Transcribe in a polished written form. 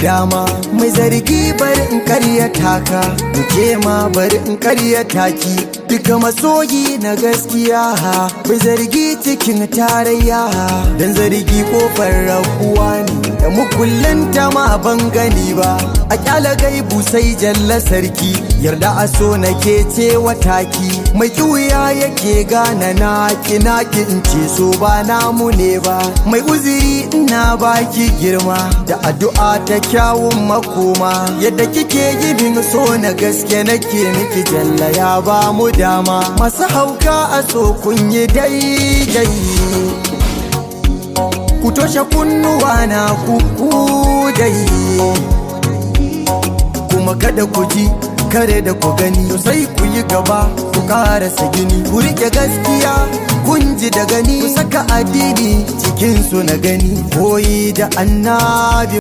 dama. Mai zargi bari in karyata ka, ke ma bari in karyata ki. Duka masoyi na gaskiya bai zargi cikin tarayya, dan zargi kofar rabuwa ne da mukullin ta ma ban gani ba. A kyala gaibu sai jalla sarki, yarda a so nake ce wataki. Mai kiwuya yake gane naki in ce so ba namu ne ba. Mai uziri ina baki girma da addu'a ta kyawun makoma. Yadda kike yi bin so na gaske nake miki, jalla ya ba mu dama. Masu hauka a so kun yi daidai, ku toshe kunnuwa na kuku dai. Kuma kada ku ji kare da ku gani, sai ku yi gaba ku karasa gini. Ku rike gaskiya kun ji da gani, ku saka addini cikin su na gani. Koyi da annabi